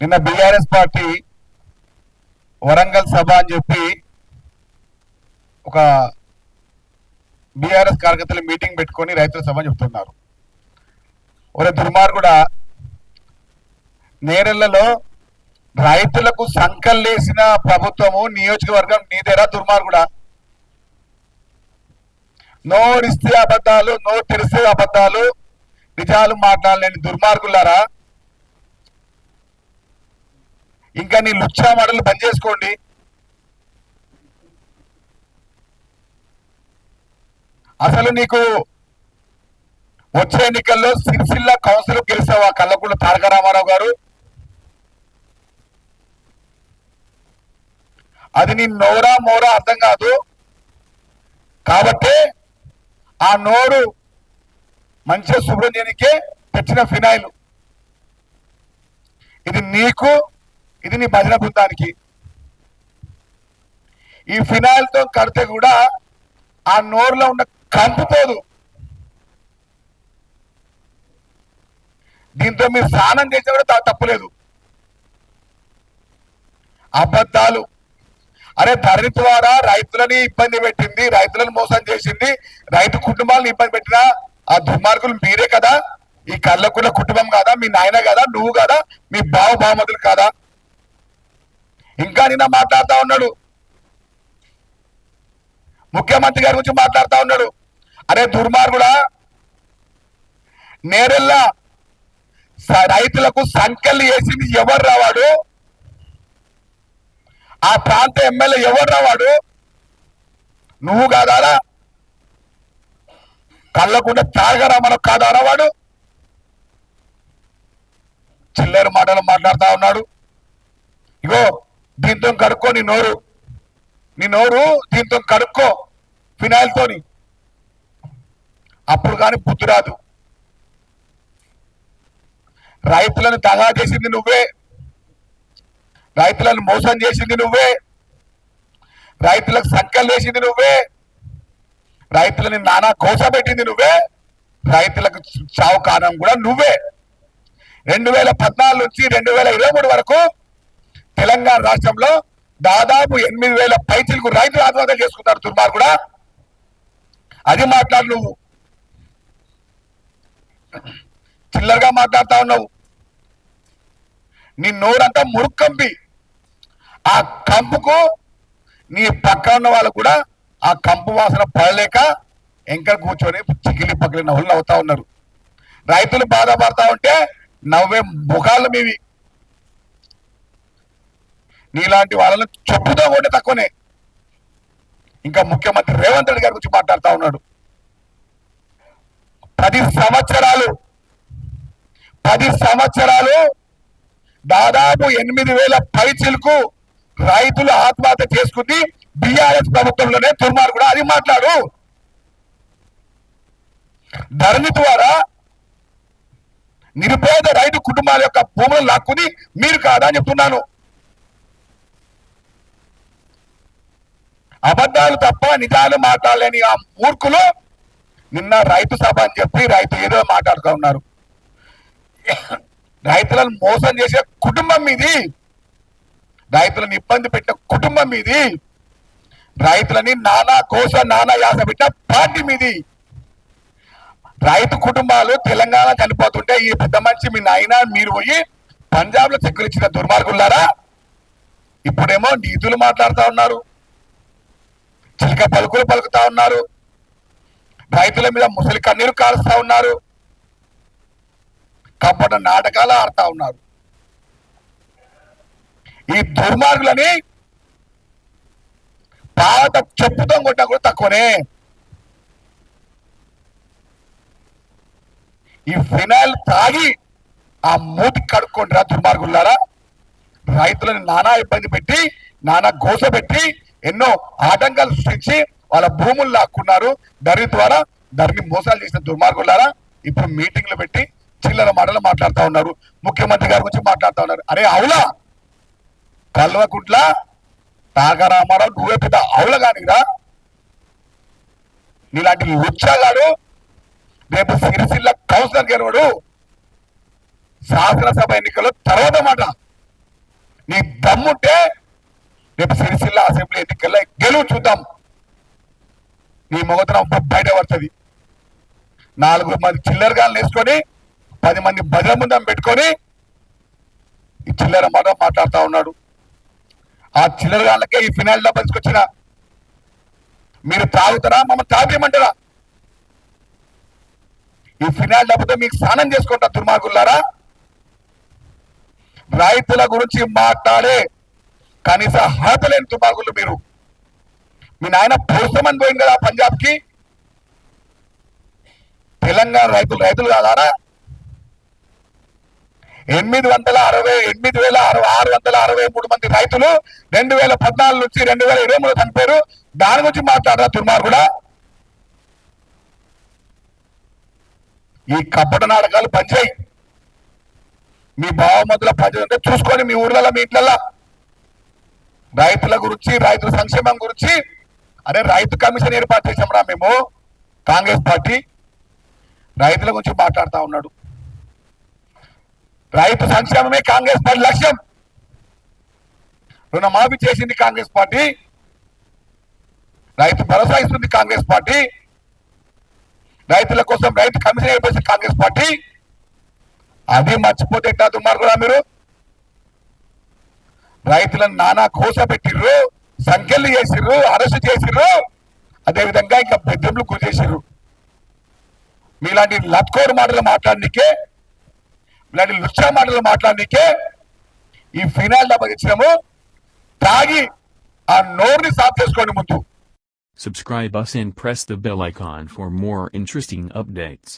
నిన్న BRS party Warangal సభ అని చెప్పి ఒక బీఆర్ఎస్ కార్యకర్తలు మీటింగ్ పెట్టుకొని రైతుల సభ చెప్తున్నారు. ఒక దుర్మార్గుడా, నేరెళ్లలో రైతులకు సంకల్లేసిన ప్రభుత్వము నియోజకవర్గం నీదేరా దుర్మార్గుడా. నోరిస్తే అబద్ధాలు, నోరు తెరిస్తే అబద్ధాలు, నిజాలు మాట్లాడలేని దుర్మార్గులారా. ఇంకా నీ లుచ్చా మాటలు బంద్ చేసుకోండి. అసలు నీకు వచ్చే ఎన్నికల్లో సిరిసిల్ల కౌన్సిల్ గెలిచావా కల్లకుంట్ల తారక రామారావు గారు? అది నీ నోరా మోరా అర్థం కాదు. కాబట్టి ఆ నోరు మంచిగా శుభ్రం చేయడానికే తెచ్చిన ఫినాయిల్ ఇది నీకు, ఇది నీ భజన బృందానికి. ఈ ఫినాయిల్ తో కడితే కూడా ఆ నోరులో ఉన్న కంపుతోదు. దీంతో మీరు స్నానం చేసినా కూడా తప్పులేదు. అబద్ధాలు. అరే ధరణి ద్వారా రైతులని ఇబ్బంది పెట్టింది, రైతులను మోసం చేసింది, రైతు కుటుంబాలను ఇబ్బంది పెట్టిన ఆ దుర్మార్గులు మీరే కదా. ఈ కళ్ళకున్న కుటుంబం కాదా? మీ నాయన కదా? నువ్వు కదా? మీ బావమతులు కాదా? ఇంకా నిన్న మాట్లాడుతూ ఉన్నాడు, ముఖ్యమంత్రి గారి గురించి మాట్లాడుతూ ఉన్నాడు. అరే దుర్మార్గుడా, నేరెళ్ళ రైతులకు సంఖ్యలు వేసింది ఎవరు రావాడు? ఆ ప్రాంత ఎమ్మెల్యే ఎవరు రావాడు? నువ్వు కాదారా? కళ్ళకుండా తారక మనకు కాదారా వాడు? చిల్లర మాటలు మాట్లాడుతూ ఉన్నాడు. ఇగో దీంతో కడుక్కో నీ నోరు దీంతో కడుక్కో ఫినాయిల్తోని. అప్పుడు కానీ బుద్ధి రాదు. రైతులను దగా చేసింది నువ్వే, రైతులను మోసం చేసింది నువ్వే, రైతులకు సంకలు వేసింది నువ్వే, రైతులని నానా కోసపెట్టింది నువ్వే, రైతులకు చావు కారణం కూడా నువ్వే. 2014 నుంచి 2023 వరకు తెలంగాణ రాష్ట్రంలో దాదాపు 8,000 పైచిలకు రైతులు ఆత్మహత్య చేసుకున్నారు. దుర్మార్గుడా, అది మాట్లాడు. నువ్వు చిల్లరగా మాట్లాడుతా ఉన్నావు. నీ నోరంతా మురుక్కంపి. ఆ కంపుకు నీ పక్క ఉన్న వాళ్ళు కూడా ఆ కంపు వాసన పడలేక ఇంకా కూర్చొని చికిలి పక్కన నవ్వులు నవ్వుతా ఉన్నారు. రైతులు బాధపడతా ఉంటే నవ్వే ముఖాలు మీవి. నీలాంటి వాళ్ళని చెప్పుతో కూడా తక్కువనే. ఇంకా ముఖ్యమంత్రి రేవంత్ రెడ్డి గారి గురించి మాట్లాడుతూ ఉన్నాడు. 10 సంవత్సరాలు దాదాపు 8,000 పైచిలకు రైతులు ఆత్మహత్య చేసుకుంది బీఆర్ఎస్ ప్రభుత్వంలోనే. దుర్మార్గుడు, అది మాట్లాడు. ధరణి ద్వారా నిరుపేద రైతు కుటుంబాల యొక్క భూములు లాక్కుని మీరు కాదా అని చెప్తున్నాను. అబద్ధాలు తప్ప నిజాలు మాట్లాడలేని ఆ మూర్ఖులు నిన్న రైతు సభ అని చెప్పి రైతు ఏదో మాట్లాడుతూ ఉన్నారు. రైతులను మోసం చేసే కుటుంబం మీది, రైతులను ఇబ్బంది పెట్టిన కుటుంబం మీది, రైతులని నానా కోస నానా యాస పెట్టిన పార్టీ మీది. రైతు కుటుంబాలు తెలంగాణ చనిపోతుంటే ఈ పెద్ద మనిషి మీ నాయన మీరు పోయి పంజాబ్ లో చెక్కులు ఇచ్చిన దుర్మార్గులారా ఇప్పుడేమో నీతులు మాట్లాడుతూ ఉన్నారు, చిలక పలుకులు పలుకుతా ఉన్నారు, రైతుల మీద ముసలి కన్నీరు కాలుస్తా ఉన్నారు, కపట నాటకాలు ఆడుతా ఉన్నారు. ఈ దుర్మార్గులని పాత చెప్పుతో కొట్టా కూడా తక్కువనే. ఈ ఫినాయిల్ తాగి ఆ మూతి కడుక్కోండిరా దుర్మార్గులారా. రైతులను నానా ఇబ్బంది పెట్టి, నానా గోస పెట్టి, ఎన్నో ఆటంకాలు సృష్టించి వాళ్ళ భూములు లాక్కున్నారు. ధరణి ద్వారా ధరణి మోసాలు చేసిన దుర్మార్గులారా ఇప్పుడు మీటింగ్లు పెట్టి చిల్లర మాటలు మాట్లాడుతూ ఉన్నారు. ముఖ్యమంత్రి గారి గురించి మాట్లాడుతూ ఉన్నారు. అరే అవులా కల్వకుంట్ల తారక రామారావు, నువ్వే పెద్ద అవుల కానిరా. నీలాంటి లుచ్చాగాడు రేపు సిరిసిల్ల కౌన్సిలర్ గెలవడు. శాసనసభ ఎన్నికల్లో తర్వాత మాట నీ దమ్ముంటే రేపు సిరిసిల్ల అసెంబ్లీ ఎన్నికల్లో గెలువు చూద్దాం. నీ మొగతనం బయట పడుతుంది. 4 మంది చిల్లరగాలను వేసుకొని 10 మంది భజన ముందం పెట్టుకొని ఈ చిల్లర మాట మాట్లాడుతూ ఉన్నాడు. ఆ చిల్లరగాళ్ళకే ఈ ఫినాయిల్ డబ్బా తీసుకొచ్చిన. మీరు తాగుతారా మమ్మల్ని తాగేయమంటారా? ఈ ఫినాయిల్ డబ్బాతో మీకు స్నానం చేసుకుంటా దుర్మార్గులారా. రైతుల గురించి మాట్లాడే కనీస అర్హత లేని దుర్మార్గులు మీరు. మీ నాయన పోస్తామని పోయింది కదా పంజాబ్ కి. తెలంగాణ రైతులు కాదారా? 8,663 మంది రైతులు 2014 నుంచి 2023 చనిపోయారు. దాని గురించి మాట్లాడరా దుర్మార్గుడా? ఈ కపట నాటకాలు పనిచేయి. మీ బావమతుల పనిచేస్తుంటే చూసుకొని మీ ఊర్లలో మీ ఇంట్లలో రైతుల గురించి రైతుల సంక్షేమం గురించి. అరే రైతు కమిషన్ ఏర్పాటు చేసాం రా మేము కాంగ్రెస్ పార్టీ. రైతుల గురించి మాట్లాడుతూ ఉన్నాడు. రైతు సంక్షేమమే కాంగ్రెస్ పార్టీ లక్ష్యం. రుణమాఫీ చేసింది కాంగ్రెస్ పార్టీ. రైతు భరోసా ఇస్తుంది కాంగ్రెస్ పార్టీ. రైతుల కోసం రైతు కమిషన్ ఏర్పరిచిన కాంగ్రెస్ పార్టీ. అది మర్చిపోతే ఎట్లా దుర్మార్గుడా మీరు? రైతులను నానా కోస పెట్టిర్రు, సంఖ్యలు చేసిర్రు, అరెస్టు చేసిర్రు, అదేవిధంగా ఇంకా బెదిరింపులు గురి చేసిర్రు. మీలాంటి లత్కోరు మాటలు మాట్లాడనికే, ఇలాంటి లుచ్చా మాటలు మాట్లాడనికే ఈ ఫినాయిల్ డబ్బా ఇచ్చినాము. తాగి ఆ నోరుని సాఫ్ చేసుకోండి ముందు. Subscribe us and press the bell icon for more interesting updates.